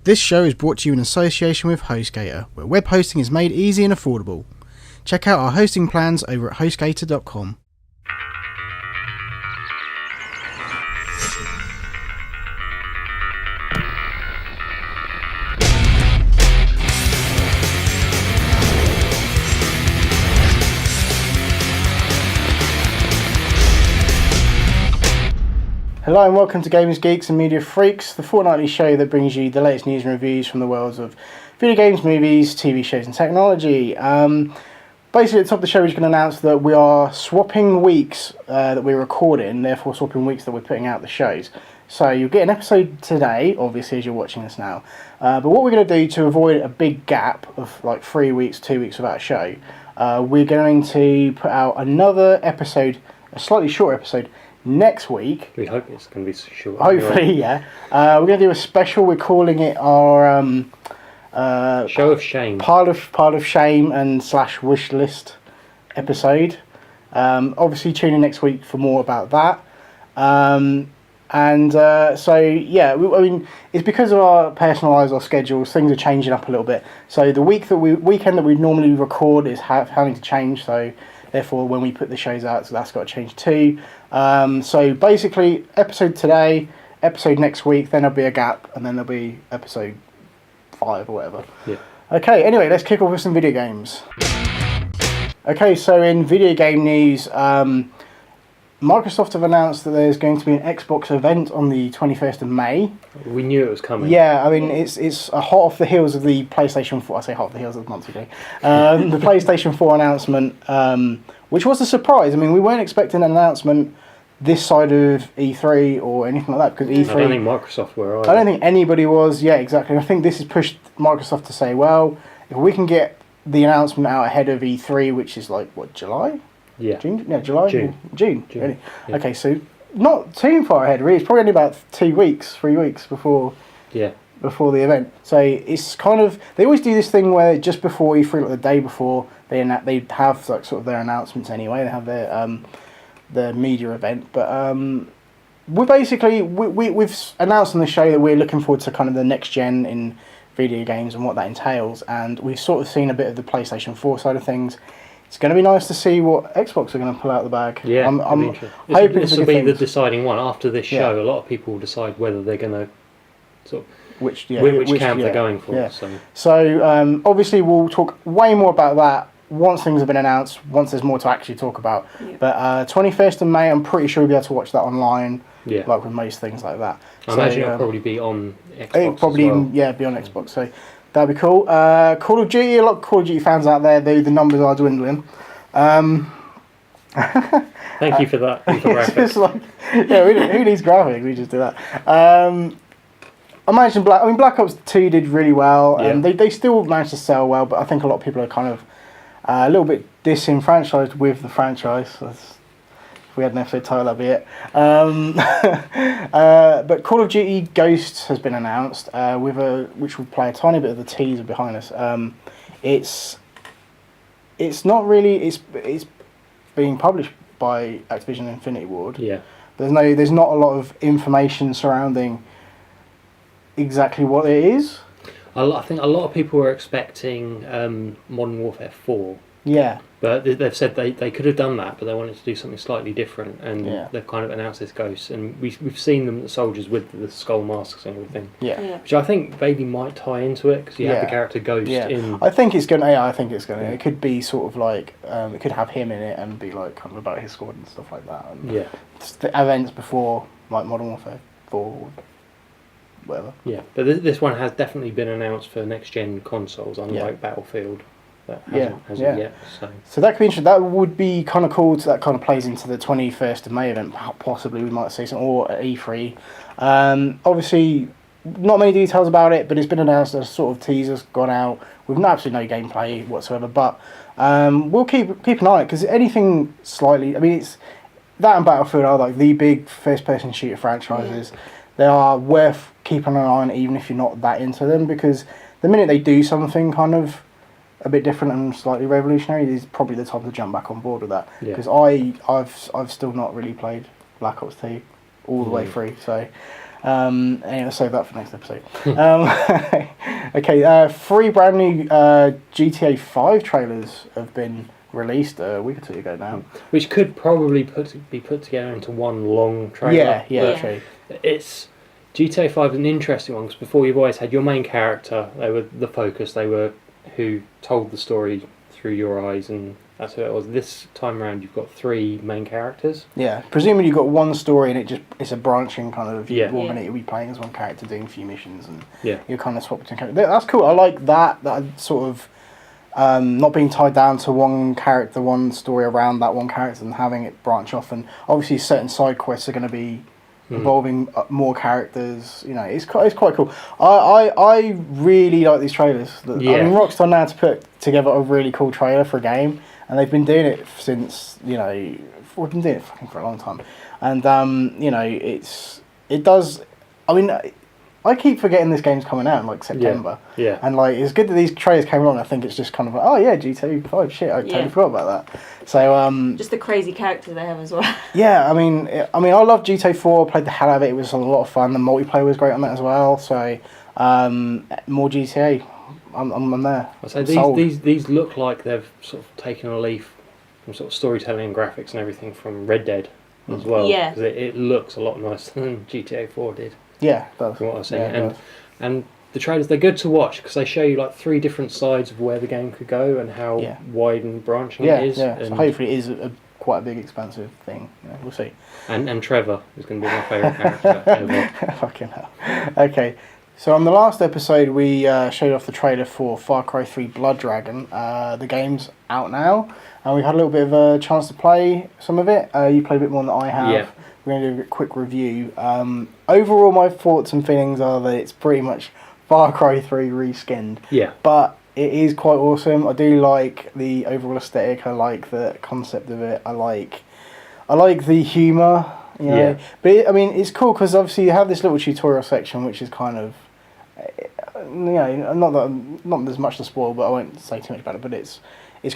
This show is brought to you in association with HostGator, where web hosting is made easy and affordable. Check out our hosting plans over at hostgator.com. Hello and welcome to Gamers, Geeks and Media Freaks, the fortnightly show that brings you the latest news and reviews from the worlds of video games, movies, TV shows and technology. Basically at the top of the show we're just going to announce that we are swapping weeks that we're recording, therefore swapping weeks that we're putting out the shows. So you'll get an episode today, obviously as you're watching this now, but what we're going to do to avoid a big gap of like 3 weeks, 2 weeks without a show, we're going to put out another episode, a slightly shorter episode, next week. We hope it's going to be short. Hopefully, yeah. We're going to do a special. We're calling it our Show of Shame. Pile of shame and / wish list episode. Obviously, tune in next week for more about that. So yeah, I mean, it's because of our personalised schedules. Things are changing up a little bit. So the weekend that we normally record is having to change. So therefore, when we put the shows out, so that's got to change too. So basically, episode today, episode next week, then there'll be a gap, and then there'll be episode 5 or whatever. Yeah. Okay, anyway, let's kick off with some video games. Okay, so in video game news, Microsoft have announced that there's going to be an Xbox event on the 21st of May. We knew it was coming. Yeah, I mean, it's hot off the heels of the PlayStation 4, I say hot off the heels of months ago, the PlayStation 4 announcement, which was a surprise. I mean, we weren't expecting an announcement this side of E3 or anything like that, because E3... I don't think Microsoft were either. I don't think anybody was, yeah, exactly. I think this has pushed Microsoft to say, well, if we can get the announcement out ahead of E3, which is like, what, July? Yeah. June? Yeah, July? June. Really? Yeah. Okay, so not too far ahead, really. It's probably only about 3 weeks before... Yeah. Before the event. So it's kind of... They always do this thing where just before E3, like the day before, they have like sort of their announcements anyway. They have their media event. But we've announced on the show that we're looking forward to kind of the next gen in video games and what that entails. And we've sort of seen a bit of the PlayStation 4 side of things. It's going to be nice to see what Xbox are going to pull out of the bag. Yeah, I'm hoping this will be the deciding one. After this show, a lot of people will decide whether they're going to sort of which camp they're going for. Yeah. So obviously we'll talk way more about that once things have been announced, once there's more to actually talk about. Yeah. But 21st of May, I'm pretty sure we'll be able to watch that online, like with most things like that. I imagine it'll probably be on Xbox it'll probably, as well. Yeah, be on Xbox. So that'd be cool. Call of Duty, a lot of Call of Duty fans out there, the numbers are dwindling. Thank you for that. It's just like, who needs graphics? We just do that. Imagine Black Ops 2 did really well, and they still managed to sell well, but I think a lot of people are kind of a little bit disenfranchised with the franchise. If we had an episode title, that'd be it. But Call of Duty Ghosts has been announced, which will play a tiny bit of the teaser behind us. It's not really. It's being published by Activision Infinity Ward. Yeah. There's not a lot of information surrounding exactly what it is. I think a lot of people were expecting Modern Warfare 4. Yeah. But they've said they could have done that, but they wanted to do something slightly different, and they've kind of announced this Ghost, and we've seen them, the soldiers with the skull masks and everything. Yeah. Which I think maybe might tie into it, because you have the character Ghost in... I think it's gonna. Yeah, I think it's gonna. It could be sort of like it could have him in it and be like kind of about his squad and stuff like that. And the events before like Modern Warfare 4. Or whatever. Yeah, but this one has definitely been announced for next gen consoles, unlike Battlefield. That hasn't yet. So that could be interesting. That would be kind of cool. That kind of plays into the 21st of May event. Possibly we might see some, or at E3. Obviously, not many details about it, but it's been announced. A sort of teaser's gone out with absolutely no gameplay whatsoever. But we'll keep an eye on it, because anything slightly. I mean, it's that and Battlefield are like the big first-person shooter franchises. Yeah. They are worth keeping an eye on, even if you're not that into them, because the minute they do something kind of a bit different and slightly revolutionary, is probably the time to jump back on board with that. Because I've still not really played Black Ops 2 all the way through. So Anyway, save that for next episode. Okay, 3 brand new GTA 5 trailers have been released a week or 2 ago now. Which could probably be put together into one long trailer. Yeah, true. It's GTA 5 is an interesting one because before you've always had your main character, they were the focus, they were who told the story through your eyes, and that's who it was. This time around you've got 3 main characters. Yeah, presumably you've got one story and it's a branching kind of... Yeah. 1 minute you'll be playing as one character doing a few missions and you'll kind of swap between characters. That's cool, I like that sort of... not being tied down to one character, one story around that one character, and having it branch off. And obviously, certain side quests are going to be involving more characters. You know, it's quite cool. I really like these trailers. I mean, Rockstar now to put together a really cool trailer for a game, and they've been doing it since we've been doing it fucking for a long time. And it does. I mean, I keep forgetting this game's coming out in like September. Yeah. And like it's good that these trailers came along. I think it's just kind of like, oh yeah, GTA 5, shit, I totally forgot about that. So just the crazy characters they have as well. Yeah, I mean I love GTA 4, played the hell out of it. It was a lot of fun. The multiplayer was great on that as well. So more GTA. I'm there. I say these look like they've sort of taken a leaf from sort of storytelling and graphics and everything from Red Dead as well. Yeah. Because it looks a lot nicer than GTA 4 did. Yeah, that's from what I was saying. And the trailers, they're good to watch because they show you like 3 different sides of where the game could go and how wide and branching it is. Yeah, and so hopefully it is quite a big, expansive thing. We'll see. And Trevor is going to be my favourite character ever. Fucking hell. Okay, so on the last episode we showed off the trailer for Far Cry 3 Blood Dragon. The game's out now, and we've had a little bit of a chance to play some of it. You played a bit more than I have. Yeah. We're going to do a quick review. Overall, my thoughts and feelings are that it's pretty much Far Cry 3 reskinned. Yeah. But it is quite awesome. I do like the overall aesthetic. I like the concept of it. I like the humour. You know? Yeah. But it's cool because obviously you have this little tutorial section, which is kind of, not as much to spoil, but I won't say too much about it. But it's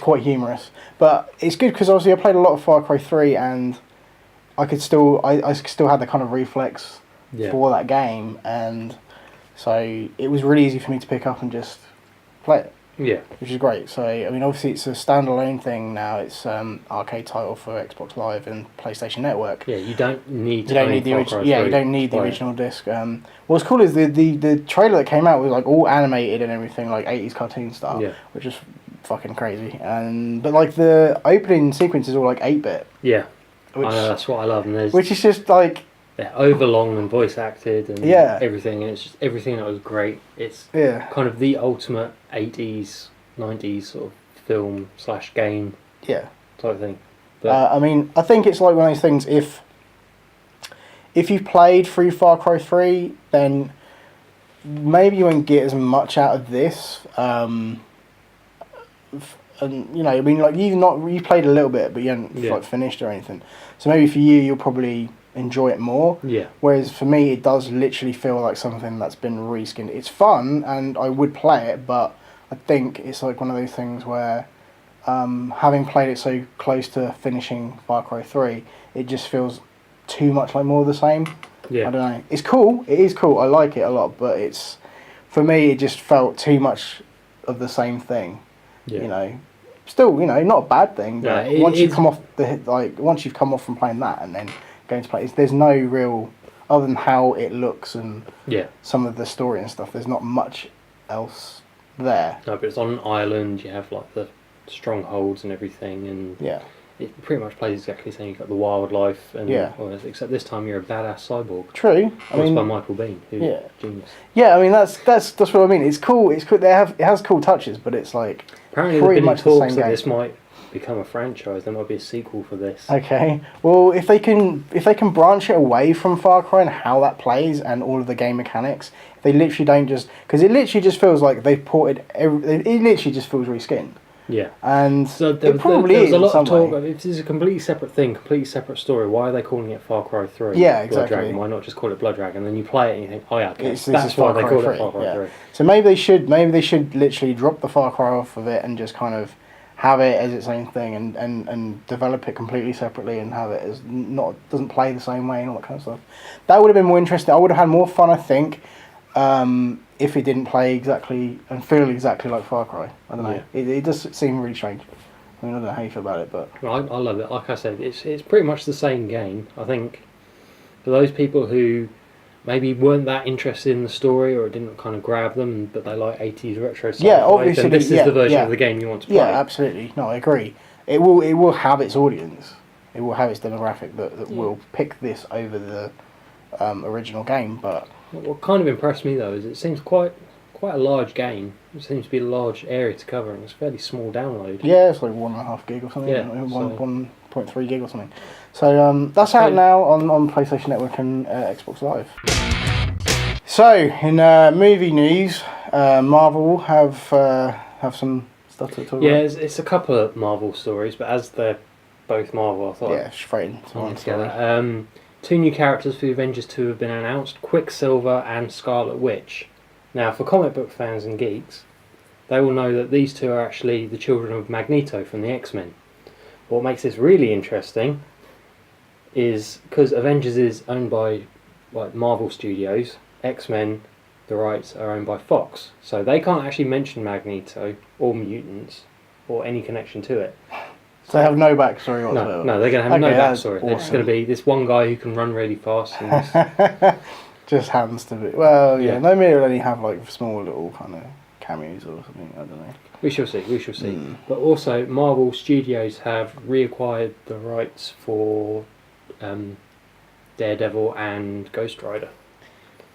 quite humorous. But it's good because obviously I played a lot of Far Cry 3 and I still had the kind of reflex for that game, and so it was really easy for me to pick up and just play it. Yeah, which is great. So obviously it's a standalone thing now. It's arcade title for Xbox Live and PlayStation Network. Yeah, you don't need the original disc. What's cool is the trailer that came out was like all animated and everything, like 80s cartoon style, which is fucking crazy. But like the opening sequence is all like 8-bit. Yeah. I know, that's what I love, and which is just like they're overlong and voice acted and everything, and it's just everything that was great. It's kind of the ultimate 80s, 90s sort of film / game type thing. But I think it's like one of those things. If you've played through Far Cry 3, then maybe you won't get as much out of this. And you played a little bit, but you haven't finished or anything. So maybe for you, you'll probably enjoy it more. Yeah. Whereas for me, it does literally feel like something that's been reskinned. It's fun, and I would play it, but I think it's like one of those things where, having played it so close to finishing Far Cry 3, it just feels too much like more of the same. Yeah. I don't know. It's cool. It is cool. I like it a lot, but for me, it just felt too much of the same thing. Yeah. Still, not a bad thing. But once you've come off from playing that and then going to play, there's no real, other than how it looks and some of the story and stuff. There's not much else there. No, but it's on an island. You have like the strongholds and everything, and it pretty much plays exactly the same. You've got the wildlife, and except this time you're a badass cyborg. True. Voiced by Michael Biehn, who's genius. Yeah, that's what I mean. It's cool. It's cool. It has cool touches, but it's like. Apparently, there's been talks that this might become a franchise. There might be a sequel for this. Okay. Well, if they can branch it away from Far Cry and how that plays and all of the game mechanics, if they literally don't because it literally just feels like they've ported. It literally just feels reskinned. Yeah. And so there was a lot of talk. If this is a completely separate thing, completely separate story, why are they calling it Far Cry 3? Yeah, Blood exactly. Dragon? Why not just call it Blood Dragon? And then you play it and you think, oh yeah, okay, this that's is why Far they Cry call 3. it Far Cry 3. So maybe they should literally drop the Far Cry off of it and just kind of have it as its own thing and develop it completely separately and have it as doesn't play the same way and all that kind of stuff. That would have been more interesting. I would have had more fun, I think, if it didn't play exactly and feel exactly like Far Cry. I don't know. Yeah. It does seem really strange. I mean, I don't know how you feel about it, but I love it. Like I said, it's pretty much the same game. I think for those people who maybe weren't that interested in the story or it didn't kind of grab them, but they like 80s retro sci-fi, obviously then this is the version of the game you want to play. Yeah, absolutely. No, I agree. It will have its audience. It will have its demographic that will pick this over the original game. But what kind of impressed me though is it seems quite a large game. It seems to be a large area to cover, and it's a fairly small download. Yeah, it's like 1.5 gig or something. Yeah, 1.3 gig or something. So that's out now on PlayStation Network and Xbox Live. So in movie news, Marvel have some stuff to talk about. Yeah, it's a couple of Marvel stories, but as they're both Marvel, I thought straight into one together. 2 new characters for the Avengers 2 have been announced: Quicksilver and Scarlet Witch. Now, for comic book fans and geeks, they will know that these two are actually the children of Magneto from the X-Men. What makes this really interesting is because Avengers is owned by Marvel Studios, X-Men, the rights are owned by Fox, so they can't actually mention Magneto or mutants or any connection to it. So they have no backstory whatsoever? No, they're going to have no backstory. Awesome. They're just going to be this one guy who can run really fast and just happens to be. Well, maybe it'll only have like small little kind of cameos or something. I don't know. We shall see. But also, Marvel Studios have reacquired the rights for Daredevil and Ghost Rider.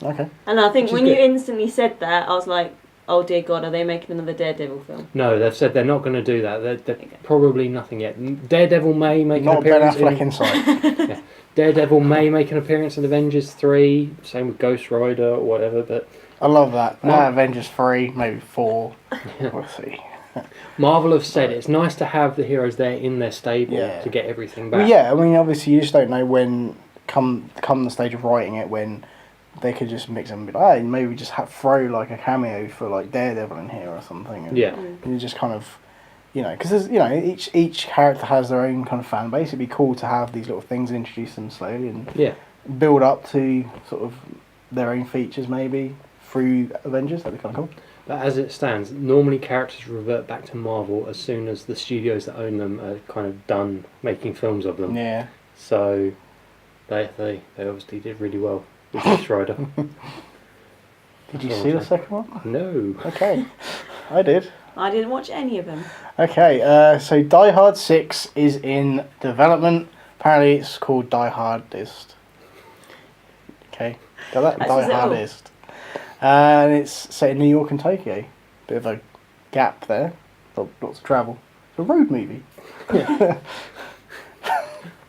Okay. And I think when you instantly said that, I was like, oh dear God, are they making another Daredevil film? No, they've said they're not going to do that. They're probably nothing yet. Daredevil may make an appearance. Not Ben Affleck inside. Daredevil may make an appearance in Avengers 3. Same with Ghost Rider or whatever. But I love that. Avengers 3, maybe 4. We'll see. Marvel have said it's nice to have the heroes there in their stable to get everything back. Well, yeah, I mean, obviously you just don't know when, come the stage of writing it, when they could just mix them and be like, hey, maybe we just throw like a cameo for like Daredevil in here or something. And, and you just kind of, because there's, each character has their own kind of fan base. It'd be cool to have these little things and introduce them slowly and build up to sort of their own features maybe through Avengers. That'd be kind of cool. But as it stands, normally characters revert back to Marvel as soon as the studios that own them are kind of done making films of them. Yeah. So they obviously did really well with Ghost Rider. Did you see the second one? No. Okay. I did. I didn't watch any of them. Okay, so Die Hard 6 is in development. Apparently it's called Die Hardest. Okay, got that? Die Hardest. And it's set in New York and Tokyo. Bit of a gap there. Lots of travel. It's a road movie. Yeah.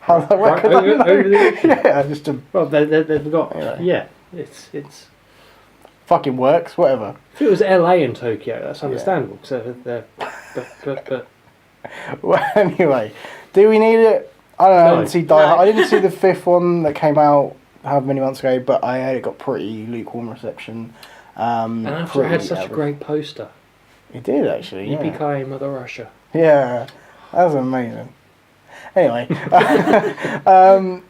How that work? Over the yeah, just a... Well, they've got... It's... Fucking works, whatever. If it was LA and Tokyo, that's understandable. So but Well, anyway, do we need it? I don't know. I didn't see Die Hard. I didn't see the fifth one that came out however many months ago, but I heard it got pretty lukewarm reception. And after it had such a great poster. It did, actually. Yippee-ki-yay, Mother Russia. Yeah, that was amazing. Anyway, I mean,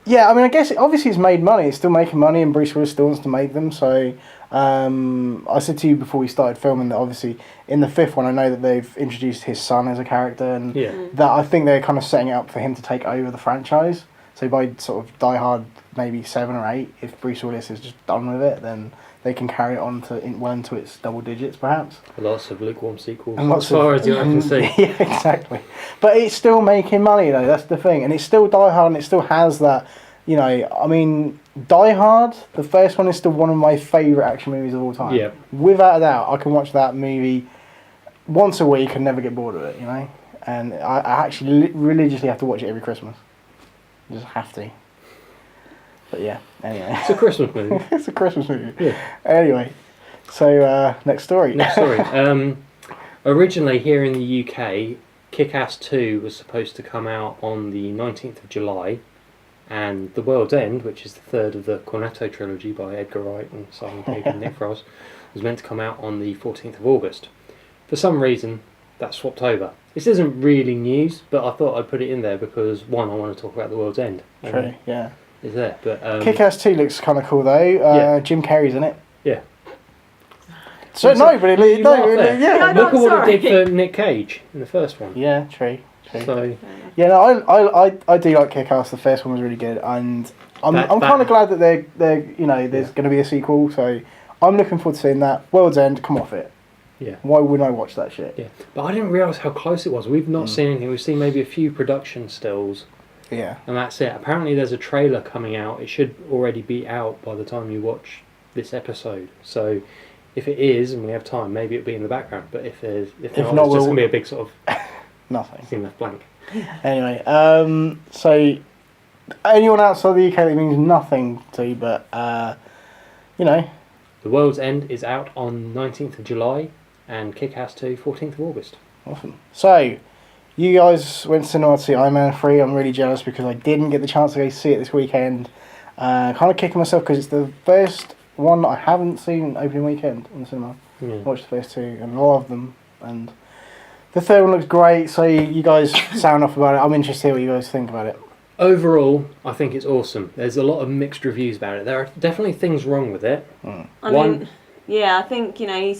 I guess obviously it's made money. It's still making money, and Bruce Willis still wants to make them. So I said to you before we started filming that obviously in the fifth one, I know that they've introduced his son as a character, and that I think they're kind of setting it up for him to take over the franchise. So by sort of Die Hard maybe 7 or 8, if Bruce Willis is just done with it, then they can carry it on to well into its double digits, perhaps. Lots of lukewarm sequels, and as far as the eye can see. Yeah, exactly. But it's still making money, though. That's the thing, and it's still Die Hard, and it still has that. I mean, Die Hard, the first one is still one of my favourite action movies of all time. Yeah. Without a doubt, I can watch that movie once a week and never get bored of it. And I actually religiously have to watch it every Christmas. I just have to. But yeah, anyway. It's a Christmas movie. It's a Christmas movie. Yeah. Anyway, so next story. Originally here in the UK, Kick-Ass 2 was supposed to come out on the 19th of July, and The World's End, which is the third of the Cornetto trilogy by Edgar Wright and Simon Pegg and Nick Frost, was meant to come out on the 14th of August. For some reason, that swapped over. This isn't really news, but I thought I'd put it in there because one, I want to talk about The World's End. True, yeah. Is there, but Kick-Ass 2 looks kind of cool though. Jim Carrey's in it. Yeah. So no, but yeah. Look at what it did for Nick Cage in the first one. Yeah, true. So yeah, no, I do like Kick-Ass. The first one was really good, and I'm kind of glad that they're there's going to be a sequel. So I'm looking forward to seeing that. World's End, come off it. Yeah. Why wouldn't I watch that shit? Yeah, but I didn't realise how close it was. We've not seen anything. We've seen maybe a few production stills. Yeah. And that's it. Apparently, there's a trailer coming out. It should already be out by the time you watch this episode. So, if it is, and we have time, maybe it'll be in the background. But if not, it's just going to be a big sort of nothing. Thing left blank. Anyway, so anyone outside the UK that means nothing to, but The World's End is out on 19th of July, and Kick-Ass 2 14th of August. Awesome. So, you guys went to cinema to see Iron Man 3. I'm really jealous because I didn't get the chance to go see it this weekend. Kind of kicking myself because it's the first one I haven't seen opening weekend in the cinema. Yeah. I watched the first two and I love them. And the third one looks great, so you guys sound off about it. I'm interested to hear what you guys think about it. Overall, I think it's awesome. There's a lot of mixed reviews about it. There are definitely things wrong with it. I mean, I think, Tony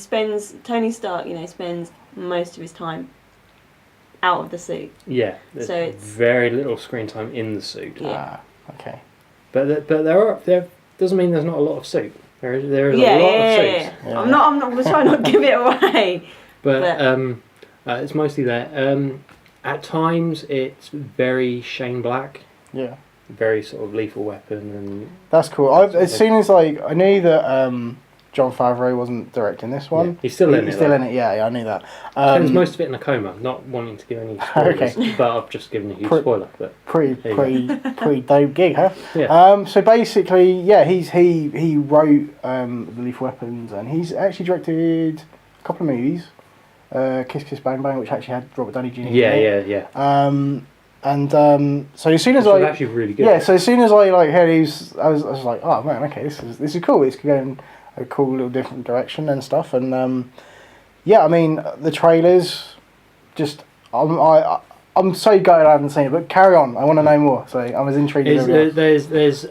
Stark, spends most of his time out of the suit. Yeah, there's it's very little screen time in the suit. Yeah. Okay. But there doesn't mean there's not a lot of suit. There is a lot of suits. Yeah. I'm not trying not to give it away. But it's mostly there. At times, it's very Shane Black. Yeah. Very sort of Lethal Weapon and. That's cool. As soon as I knew that Jon Favreau wasn't directing this one. Yeah, he's still in it. He's still in it. Yeah, I knew that. Spends most of it in a coma. Not wanting to give any spoilers, but I've just given a huge spoiler. But pretty dope gig, huh? Yeah. So basically, he wrote the Lethal Weapons, and he's actually directed a couple of movies. Kiss Kiss Bang Bang, which actually had Robert Downey Jr. Yeah. So as soon as I actually really good. Yeah, so as soon as I heard I was like, oh man, okay, this is cool. It's going a cool little different direction and stuff. And I mean the trailers, just I'm so gutted I haven't seen it. But carry on, I want to know more. So I'm as intrigued as everyone. There's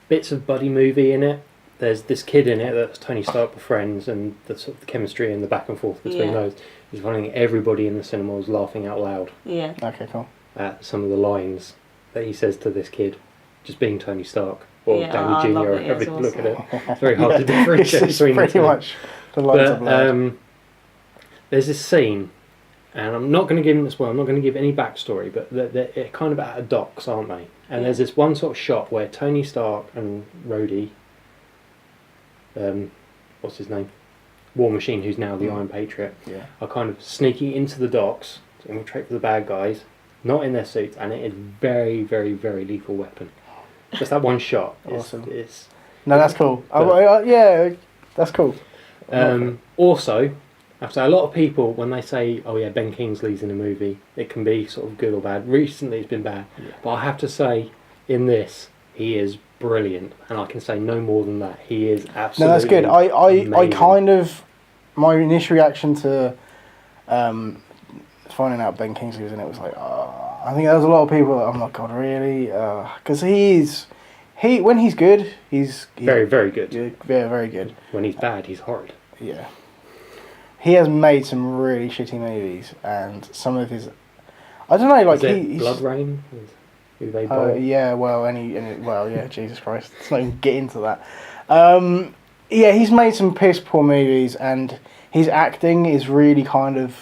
bits of buddy movie in it. There's this kid in it that's Tony Stark befriends, and the sort of the chemistry and the back and forth between those is finding everybody in the cinema was laughing out loud. Yeah. Okay, cool. At some of the lines that he says to this kid, just being Tony Stark or Downey Jr. or every awesome. Look at it. It's very hard to differentiate between pretty much the lines of blood. There's this scene, and I'm not going to give them this one. I'm not going to give any backstory, but they're kind of at a docks, aren't they? And there's this one sort of shot where Tony Stark and Rhodey. What's his name? War Machine, who's now the Iron Patriot, are kind of sneaking into the docks to infiltrate for the bad guys, not in their suits, and it is very, very, very Lethal Weapon. Just that one shot. Awesome. It's no, that's cool. That's cool. Also, I have to say, a lot of people, when they say, oh yeah, Ben Kingsley's in a movie, it can be sort of good or bad. Recently it's been bad. Yeah. But I have to say, in this, he is brilliant, and I can say no more than that. He is absolutely no, that's good. I kind of, my initial reaction to finding out Ben Kingsley was in it was like, I think there was a lot of people that, oh my god, really? Because when he's good, he's very, very good. Yeah, very good. When he's bad, he's horrid. Yeah. He has made some really shitty movies, and some of his, I don't know, like he's Blood Rain. Who they Jesus Christ, let's not even get into that. He's made some piss poor movies, and his acting is really kind of,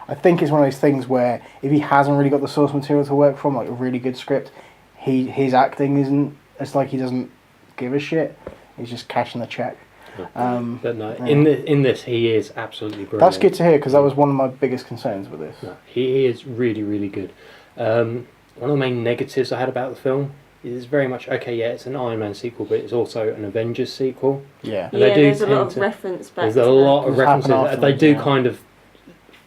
I think it's one of those things where if he hasn't really got the source material to work from, like a really good script, his acting isn't, it's like he doesn't give a shit, he's just cashing the check. But no, in this he is absolutely brilliant. That's good to hear, because that was one of my biggest concerns with this. No, he is really, really good. One of the main negatives I had about the film is very much, it's an Iron Man sequel, but it's also an Avengers sequel. Yeah. And there's a lot of reference back There's a lot of references. They do yeah. kind of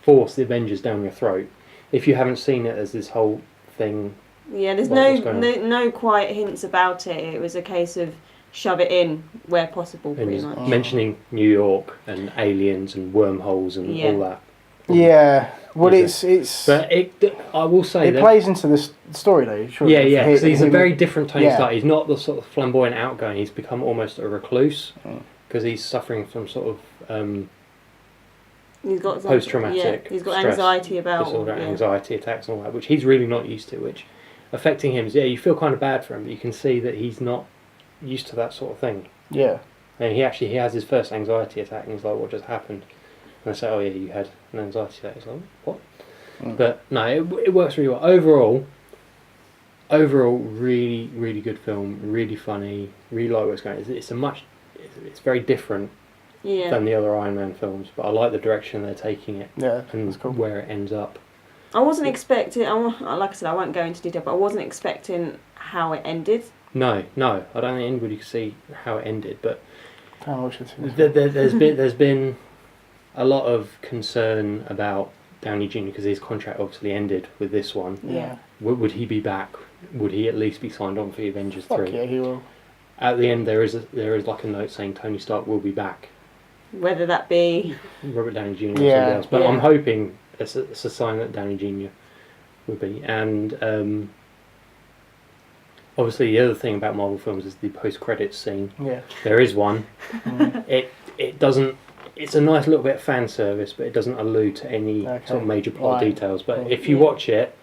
force the Avengers down your throat. If you haven't seen it, there's this whole thing. Yeah, there's no quiet hints about it. It was a case of shove it in where possible, pretty much. Mentioning New York and aliens and wormholes and all that. Yeah, Well, it's. But I will say it plays into the story though. Surely. Yeah. Because he's a very different Tony Stark. He's not the sort of flamboyant outgoing. He's become almost a recluse because he's suffering from sort of. He's got post-traumatic. He's got anxiety about disorder, anxiety attacks, and all that, which he's really not used to. Which affecting him is you feel kind of bad for him, but you can see that he's not used to that sort of thing. Yeah. And he has his first anxiety attack, and he's like, "What just happened?" And I say, "Oh yeah, you had an anxiety attack." He's like, "What?" But no, it works really well. Overall, really, really good film. Really funny. Really like where it's going. It's very different than the other Iron Man films, but I like the direction they're taking it. Yeah, and that's cool. Where it ends up. I wasn't expecting. Like I said, I won't go into detail, but I wasn't expecting how it ended. No, I don't think anybody could see how it ended, but there's been a lot of concern about Downey Jr. because his contract obviously ended with this one. Yeah. Would he be back? Would he at least be signed on for the Avengers 3? Yeah, he will. At the end, there is like a note saying Tony Stark will be back. Whether that be Robert Downey Jr. or somebody else, but I'm hoping it's a sign that Downey Jr. would be. And obviously, the other thing about Marvel films is the post-credits scene. Yeah, there is one. It doesn't. It's a nice little bit of fan service, but it doesn't allude to any sort of major plot details. But if you watch it,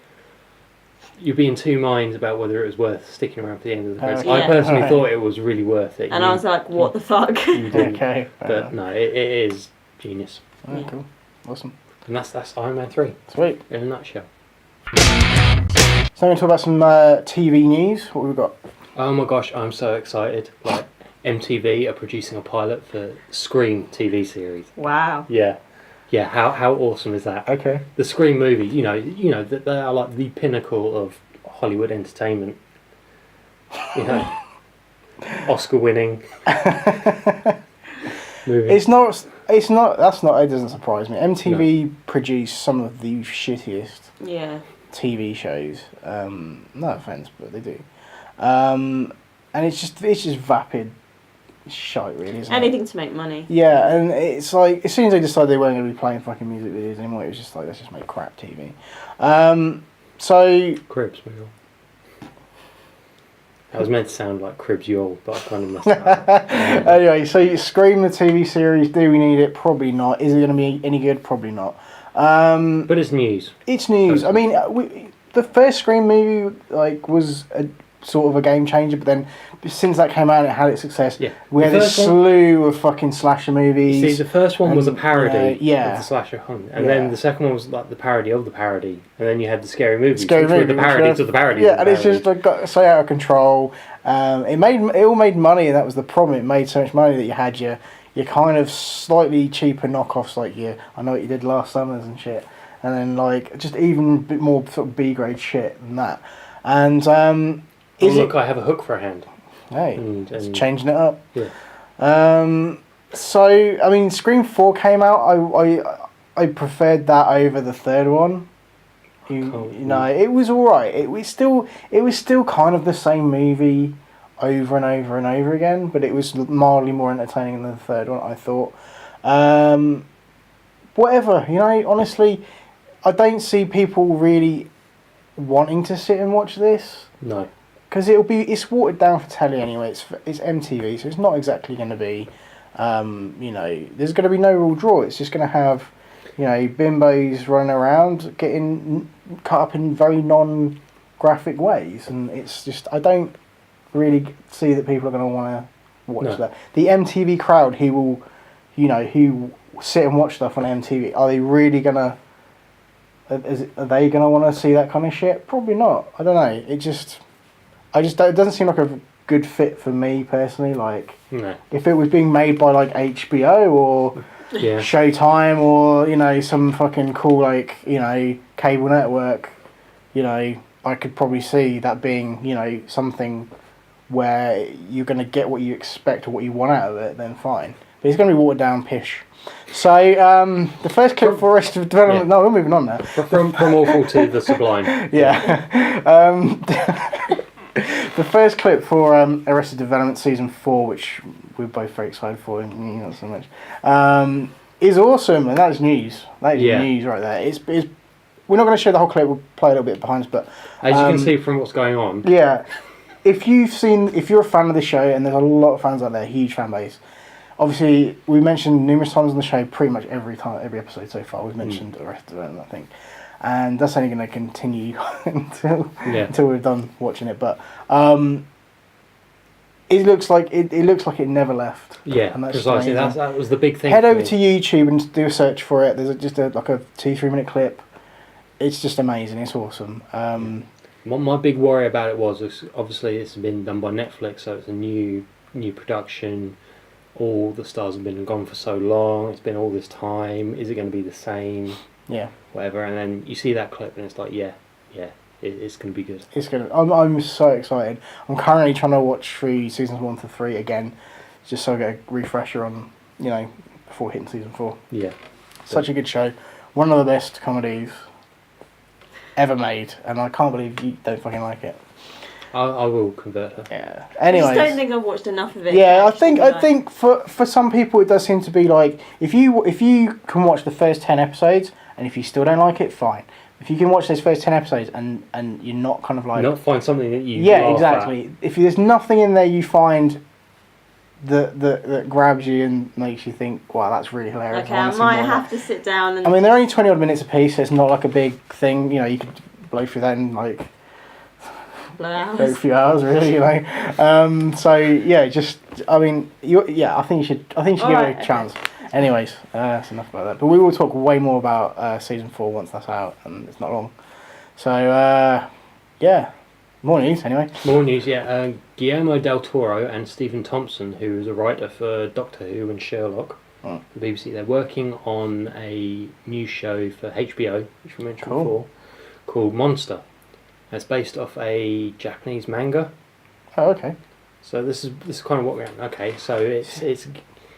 you'd be in two minds about whether it was worth sticking around for the end of the credits. I personally thought it was really worth it. And I was like, what the fuck? Okay. But no, it is genius. Oh, cool. Awesome. And that's Iron Man 3. Sweet. In a nutshell. So I'm going to talk about some TV news. What have we got? Oh my gosh, I'm so excited. Like, MTV are producing a pilot for Scream TV series. Wow. Yeah. Yeah, how awesome is that? Okay. The Scream movie, you know that they are like the pinnacle of Hollywood entertainment. You know, Oscar-winning movie. It's not. It doesn't surprise me. MTV produce some of the shittiest TV shows. No offense, but they do. And it's just vapid shite, really, isn't anything to make money. Yeah, and it's like as soon as they decided they weren't going to be playing fucking music videos anymore, it was just like, let's just make crap TV. So Cribs, we all. I was meant to sound like Cribs Y'all, but I kind of messed it up. Anyway, so you Scream the TV series. Do we need it? Probably not. Is it going to be any good? Probably not. But it's news. It's news. I mean, the first Scream movie was a sort of a game changer, but then since that came out, it had its success. Yeah. We had a slew of fucking slasher movies. See, the first one was a parody of the slasher hunt, and then the second one was like the parody of the parody, and then you had the scary movies, which were the parodies of the parody. Yeah, and it's just got so out of control. It all made money, and that was the problem. It made so much money that you had your kind of slightly cheaper knockoffs, like I Know What You Did Last Summers and shit, and then like just even a bit more sort of B grade shit than that. And look, I have a hook for a hand. Hey, it's changing it up. Yeah. So I mean, Scream 4 came out. I preferred that over the third one. It was alright. It was still kind of the same movie over and over and over again, but it was mildly more entertaining than the third one, I thought. Whatever, honestly, I don't see people really wanting to sit and watch this. No. Because it's watered down for telly anyway. It's MTV, so it's not exactly going to be, there's going to be no real draw. It's just going to have, bimbos running around getting cut up in very non-graphic ways, and it's just I don't really see that people are going to want to watch that. The MTV crowd who will, who sit and watch stuff on MTV, are they really going to? Are they going to want to see that kind of shit? Probably not. I don't know. It doesn't seem like a good fit for me personally. Like, if it was being made by like HBO or Showtime or some fucking cool cable network, I could probably see that being something where you're going to get what you expect or what you want out of it. Then fine, but it's going to be watered down pish. So the first clip for Arrested Development. No, we're moving on now. From awful to the sublime. The first clip for Arrested Development Season 4, which we're both very excited for, and not so much, is awesome, and that is news. That is news right there. It's we're not going to show the whole clip. We'll play a little bit behind us, but as you can see from what's going on, yeah. If you're a fan of the show, and there's a lot of fans out there, huge fan base. Obviously, we mentioned numerous times on the show, pretty much every episode so far. We've mentioned Arrested Development, I think, and that's only going to continue until we're done watching it. But it looks like it never left. Yeah, and precisely. That was the big thing. Head over to YouTube and do a search for it. There's just a 2-3 minute clip. It's just amazing. It's awesome. My big worry about it was obviously it's been done by Netflix, so it's a new production. All the stars have been gone for so long. It's been all this time. Is it going to be the same? Yeah. Whatever. And then you see that clip, and it's like, it's going to be good. It's going to. I'm so excited. I'm currently trying to watch through seasons 1 to 3 again, just so I get a refresher on, before hitting season 4. Yeah. Such a good show. One of the best comedies ever made, and I can't believe you don't fucking like it. I will convert her. Yeah. Anyways, I just don't think I've watched enough of it. Yeah, I think for some people it does seem to be like if you can watch the first 10 episodes and if you still don't like it, fine. If you can watch those first 10 episodes and you're not kind of like not find something that you exactly. If there's nothing in there you find that grabs you and makes you think, wow, that's really hilarious. Okay, I might have to sit down and. I mean, they're only 20 odd minutes a piece. So it's not like a big thing. You could blow through that in like. A few hours, really, So yeah, I think you should give it a chance. Anyways, that's enough about that. But we will talk way more about season 4 once that's out, and it's not long. So more news anyway. More news, yeah. Guillermo del Toro and Stephen Thompson, who is a writer for Doctor Who and Sherlock, the BBC, they're working on a new show for HBO, which we mentioned before, called Monster. It's based off a Japanese manga. Oh, okay. So this is kind of what we're okay. So it's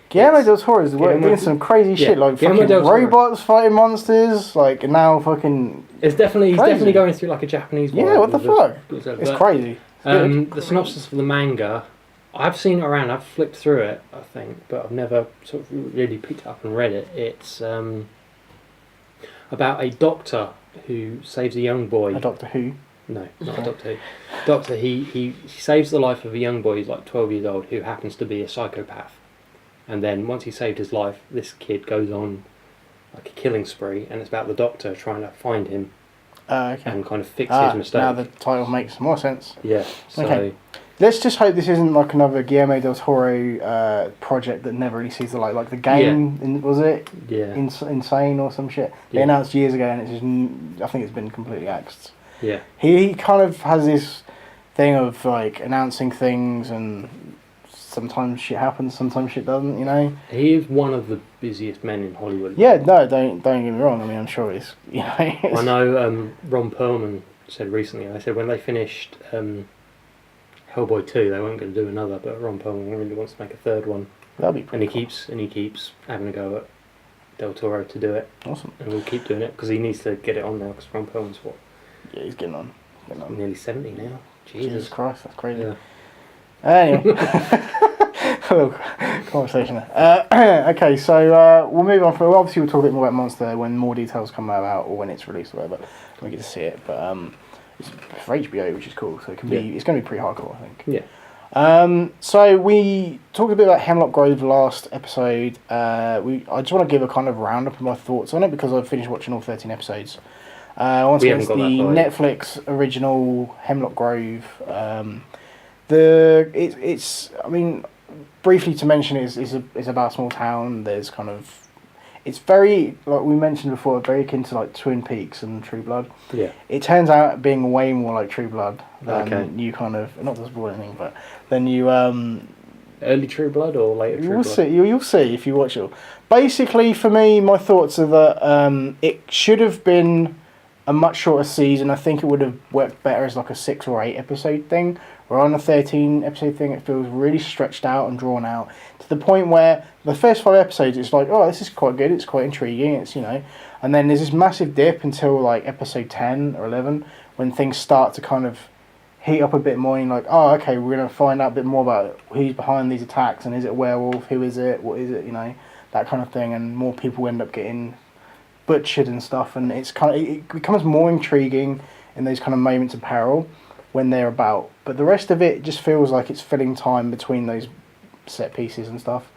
Guillermo del Toro is doing some crazy shit like fucking robots fighting monsters, like now fucking. He's definitely going through like a Japanese. Yeah, what the fuck? It's crazy. The synopsis for the manga, I've seen it around. I've flipped through it, I think, but I've never sort of really picked it up and read it. It's about a doctor who saves a young boy. A Doctor Who. No, not Doctor Who. Doctor, he saves the life of a young boy who's like 12 years old who happens to be a psychopath. And then once he saved his life, this kid goes on like a killing spree, and it's about the Doctor trying to find him and kind of fix his mistake. Now the title makes more sense. Yeah. So okay. Let's just hope this isn't like another Guillermo del Toro project that never really sees the light. Like the game, was it? Yeah. Insane or some shit. They announced years ago, and it's just I think it's been completely axed. Yeah. He kind of has this thing of like announcing things, and sometimes shit happens, sometimes shit doesn't. He is one of the busiest men in Hollywood. Yeah, no, don't get me wrong. I mean, I'm sure he's. I know. Ron Perlman said recently. I said when they finished Hellboy 2, they weren't going to do another, but Ron Perlman really wants to make a third one. That'd be pretty cool. He keeps having a go at Del Toro to do it. Awesome. And we'll keep doing it because he needs to get it on now because Ron Perlman's what. Yeah, he's getting on. Nearly 70 now. Jesus Christ, that's crazy. Yeah. Anyway, a little conversation there. Okay, so we'll move on. Obviously, we'll talk a bit more about Monster when more details come out or when it's released or whatever. We get to see it, but it's for HBO, which is cool. So it can be. It's going to be pretty hardcore, I think. Yeah. So we talked a bit about Hemlock Grove last episode. I just want to give a kind of roundup of my thoughts on it because I've finished watching all 13 episodes. Once again, it's the Netflix original Hemlock Grove. I mean, briefly to mention, it's about a small town. There's kind of, it's very, like we mentioned before, very akin to like Twin Peaks and True Blood. Yeah. It turns out being way more like True Blood than you kind of, not to spoil anything, but then you early True Blood or later True Blood? You'll see if you watch it. Basically, for me, my thoughts are that it should have been a much shorter season. I think it would have worked better as like a 6 or 8 episode thing. Where on a 13 episode thing, it feels really stretched out and drawn out to the point where the first 5 episodes, it's like, oh, this is quite good. It's quite intriguing. It's and then there's this massive dip until like episode 10 or 11 when things start to kind of heat up a bit more. And you're like, oh, okay, we're gonna find out a bit more about who's behind these attacks and is it a werewolf? Who is it? What is it? That kind of thing. And more people end up getting butchered and stuff, and it becomes more intriguing in those kind of moments of peril when they're about. But the rest of it just feels like it's filling time between those set pieces and stuff.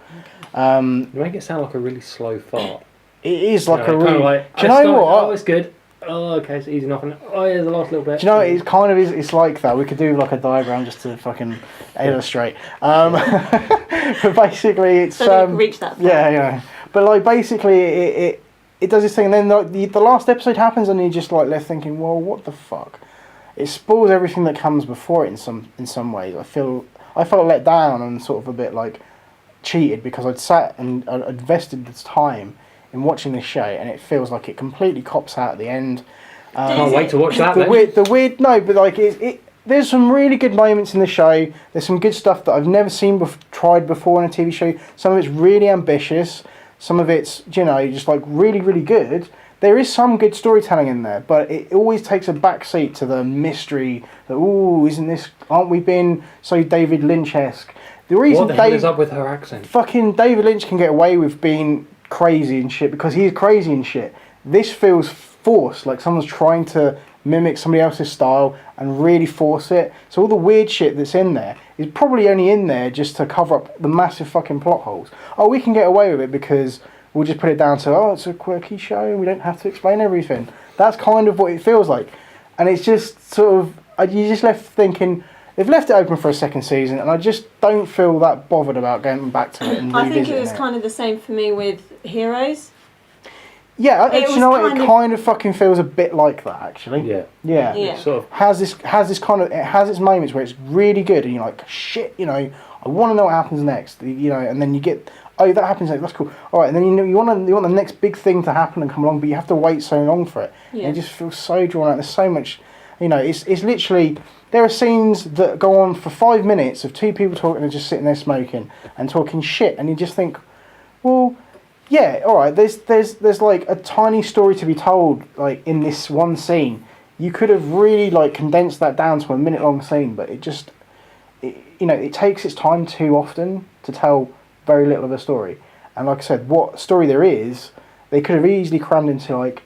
You make it sound like a really slow fart. It is like a really. Kind of like, do you know what? Oh, it's good. Oh, okay, it's easy enough. And oh, yeah, the last little bit. Do you know, it kind of is. It's like that. We could do like a diagram just to fucking illustrate. But basically, it's so reach that far. Yeah. But like basically, it does this thing, and then the last episode happens, and you're just like left thinking, well, what the fuck? It spoils everything that comes before it in some ways. I felt let down and sort of a bit like cheated because I'd sat and I'd invested this time in watching this show, and it feels like it completely cops out at the end. Can't wait to watch that. There's some really good moments in the show. There's some good stuff that I've never tried before in a TV show. Some of it's really ambitious. Some of it's, just like really, really good. There is some good storytelling in there, but it always takes a backseat to the mystery. That, aren't we being so David Lynch-esque? The reason what the hell is up with her accent? Fucking David Lynch can get away with being crazy and shit because he's crazy and shit. This feels forced, like someone's trying to mimic somebody else's style and really force it. So all the weird shit that's in there is probably only in there just to cover up the massive fucking plot holes. Oh, we can get away with it because we'll just put it down to, it's a quirky show and we don't have to explain everything. That's kind of what it feels like. And it's just sort of, you just left thinking, they've left it open for a second season, and I just don't feel that bothered about going back to it and I think it was kind of the same for me with Heroes. Yeah, you know what? It kind of fucking feels a bit like that, actually. Yeah. It sort of has this kind of, it has its moments where it's really good, and you're like, shit, I want to know what happens next, and then you get, that happens next, that's cool. All right, and then you want the next big thing to happen and come along, but you have to wait so long for it. Yeah. And it just feels so drawn out. There's so much, it's literally. There are scenes that go on for 5 minutes of two people talking and just sitting there smoking and talking shit, and you just think, well, yeah, all right. There's like a tiny story to be told, like in this one scene. You could have really like condensed that down to a minute-long scene, but it just, it takes its time too often to tell very little of a story. And like I said, what story there is, they could have easily crammed into like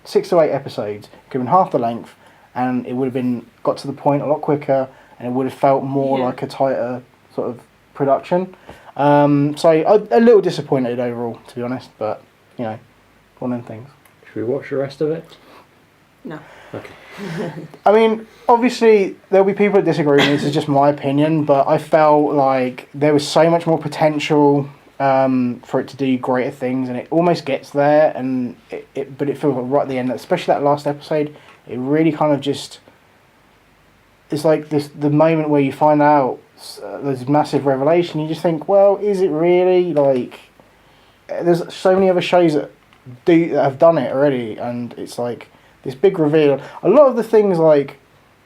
6 to 8 episodes. It could have been half the length. And it would have got to the point a lot quicker, and it would have felt more like a tighter sort of production. So a little disappointed overall, to be honest, but one of them things. Should we watch the rest of it? No. Okay. I mean, obviously there'll be people that disagree with me. This is just my opinion, but I felt like there was so much more potential for it to do greater things, and it almost gets there, but it feels like right at the end, especially that last episode. It really kind of just, it's like the moment where you find out there's massive revelation. You just think, well, is it really? Like, there's so many other shows that have done it already, and it's like this big reveal. A lot of the things, like,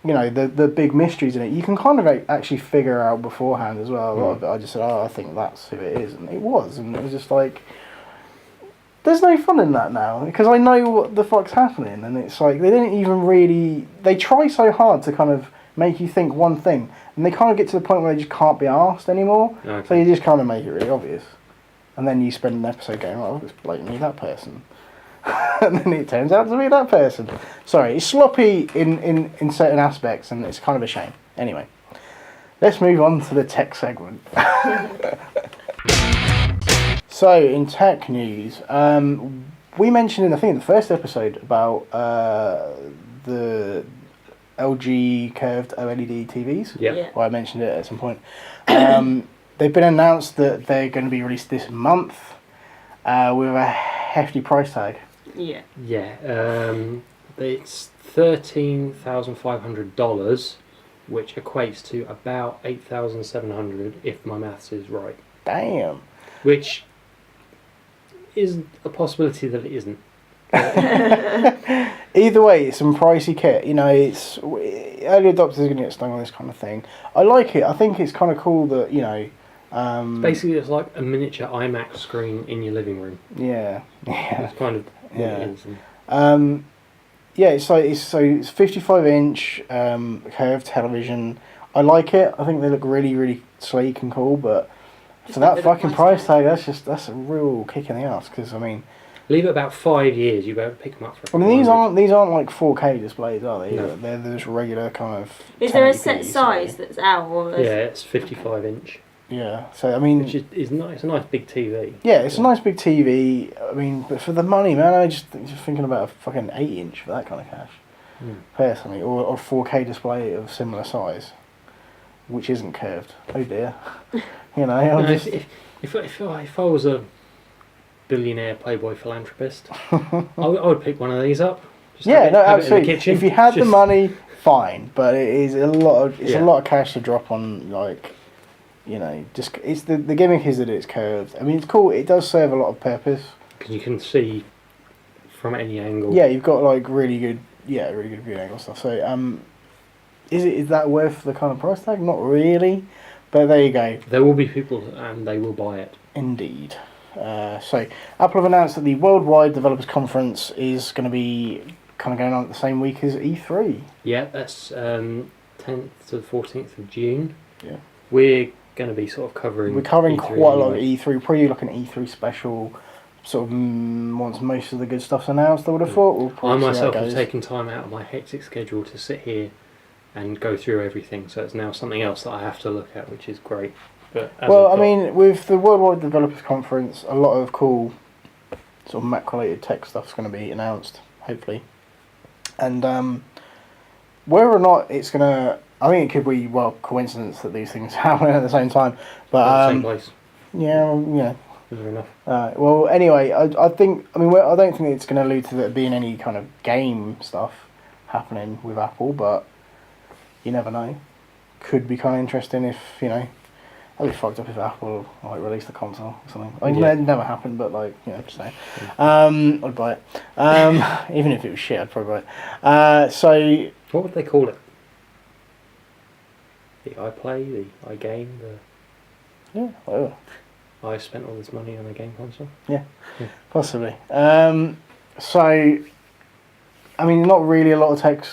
the big mysteries in it, you can kind of actually figure out beforehand as well. A lot of it, I just said, I think that's who it is, and it was, and it was just like. There's no fun in that now, because I know what the fuck's happening, and it's like, they didn't even really... They try so hard to kind of make you think one thing, and they kind of get to the point where they just can't be asked anymore, so you just kind of make it really obvious. And then you spend an episode going, it's blatantly that person. And then it turns out to be that person. Sorry, it's sloppy in certain aspects, and it's kind of a shame. Anyway, let's move on to the tech segment. So, in tech news, we mentioned in, I think, the first episode about the LG curved OLED TVs. Yeah. Or I mentioned it at some point. They've been announced that they're going to be released this month with a hefty price tag. Yeah. Yeah. It's $13,500, which equates to about $8,700 if my maths is right. Damn. Which is a possibility that it isn't. Either way, it's some pricey kit. It's early adopters are going to get stung on this kind of thing. I like it. I think it's kind of cool that basically, it's like a miniature IMAX screen in your living room. Yeah. That's kind of what it is. It's 55-inch curved television. I like it. I think they look really, really sleek and cool, but. For that fucking price tag, that's a real kick in the ass. Because I mean, Leave it about 5 years, you'll be able to pick them up for. I mean, these aren't like 4K displays, are they? No. They're just regular kind of. Is there a 1080p, set size that's out? Or yeah, it's 55-inch. Yeah, so I mean, which is nice. It's a nice big TV. Yeah, it's a nice big TV. I mean, but for the money, man, I just thinking about a fucking 8-inch for that kind of cash, personally, or a 4K display of similar size, which isn't curved. Oh dear, you know. If I was a billionaire playboy philanthropist, I would pick one of these up. Have absolutely. In the kitchen. If you had the money, fine, but it is a lot of cash to drop on, like. You know, just it's the gimmick is that it's curved. I mean, it's cool. It does serve a lot of purpose because you can see from any angle. Yeah, you've got like really good view angle stuff. So, is that worth the kind of price tag? Not really, but there you go. There will be people, and they will buy it. Indeed. So, Apple have announced that the Worldwide Developers Conference is going to be kind of going on at the same week as E3. Yeah, that's 10th to the 14th of June. Yeah, we're going to be sort of covering. We're covering E3 quite a lot of E3. Probably like an E3 special. Sort of once most of the good stuff's announced, I would have thought. I myself have taken time out of my hectic schedule to sit here and go through everything. So it's now something else that I have to look at, which is great. But I mean, with the Worldwide Developers Conference, a lot of cool sort of Mac-related tech stuff's going to be announced, hopefully. And whether or not it's going to... I think it could be, coincidence that these things happen at the same time. But same place. Yeah. Fair enough. Well, anyway, I don't think it's going to allude to there being any kind of game stuff happening with Apple, but you never know. Could be kind of interesting if, that'd be fucked up if Apple released the console or something. I mean, it never happened, but just saying. I'd buy it. Even if it was shit, I'd probably buy it. So what would they call it? The iPlay, the iGame, I spent all this money on a game console. Yeah. Possibly. So, I mean, not really a lot of tech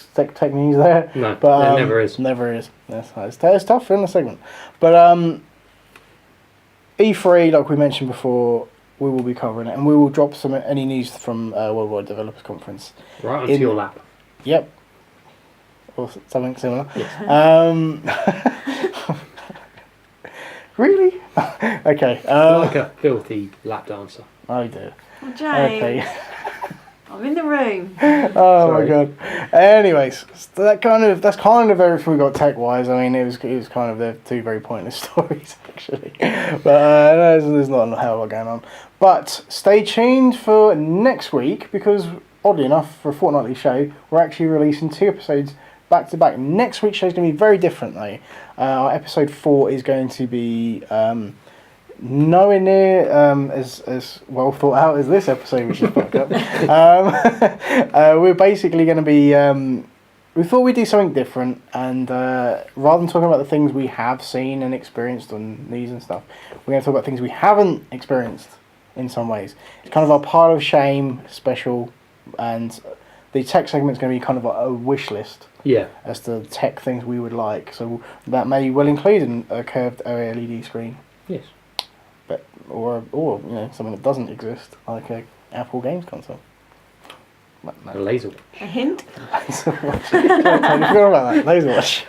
news there. No, but there never is. Never is. It's tough in the segment. But E3, like we mentioned before, we will be covering it, and we will drop any news from Worldwide Developers Conference right onto your lap. Yep. Or something similar. Yes. Really? Okay. Like a filthy lap dancer. Oh dear. Oh, James. Okay. I'm in the room. Oh my god. Anyways, so that's kind of everything we got tech wise. I mean, it was kind of the two very pointless stories actually. But there's not a hell of a lot going on. But stay tuned for next week because oddly enough, for a fortnightly show, we're actually releasing 2 episodes back to back. Next week's show is going to be very different though. Our episode 4 is going to be nowhere near as well thought out as this episode, which is fucked up. We're basically going to be... we thought we'd do something different, and rather than talking about the things we have seen and experienced on these and stuff, we're going to talk about things we haven't experienced in some ways. It's kind of our pile of shame special, and the tech segment's going to be kind of a wish list. Yeah. As to tech things we would like. So that may well include a curved OLED screen. Yes. But or something that doesn't exist, like a Apple games console. No. A laser watch. A hint? Laser watch. I forgot about that. Laser watch.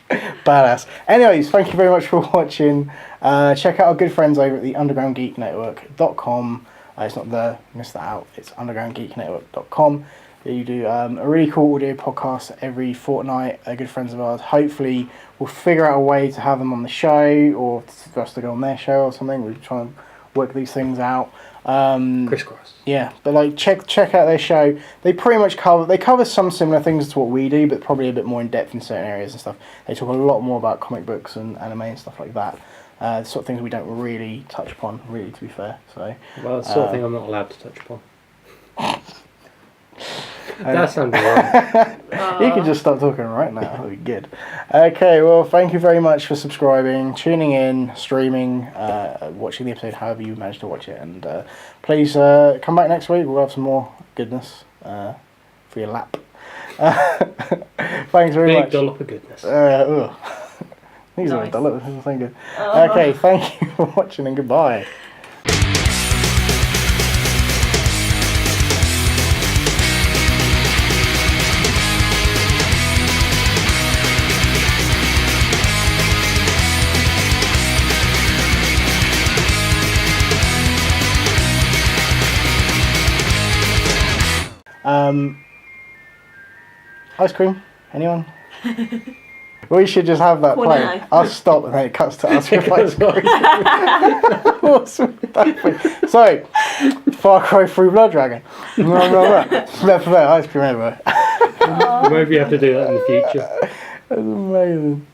Badass. Anyways, thank you very much for watching. Check out our good friends over at the undergroundgeeknetwork.com. It's not the miss that out. It's undergroundgeeknetwork.com. You do a really cool audio podcast every fortnight. Good friends of ours. Hopefully, we'll figure out a way to have them on the show, or for us to go on their show or something. We're trying to work these things out. Crisscross. Yeah, but check out their show. They pretty much cover some similar things to what we do, but probably a bit more in depth in certain areas and stuff. They talk a lot more about comic books and anime and stuff like that. The sort of things we don't really touch upon, really, to be fair. So. Well, it's the sort of thing I'm not allowed to touch upon. That sounded wrong. You can just stop talking right now. That'll be good. Okay, well, thank you very much for subscribing, tuning in, streaming, watching the episode, however you managed to watch it. And please come back next week. We'll have some more goodness for your lap. Thanks very much. Big dollop of goodness. These are a dollop. This is good. Okay, thank you for watching and goodbye. Ice cream? Anyone? We should just have that play. I'll stop and then it cuts to us with ice cream. Awesome. So, Far Cry 3 Blood Dragon. Left for ice cream everywhere. Maybe you have to do that in the future. That's amazing.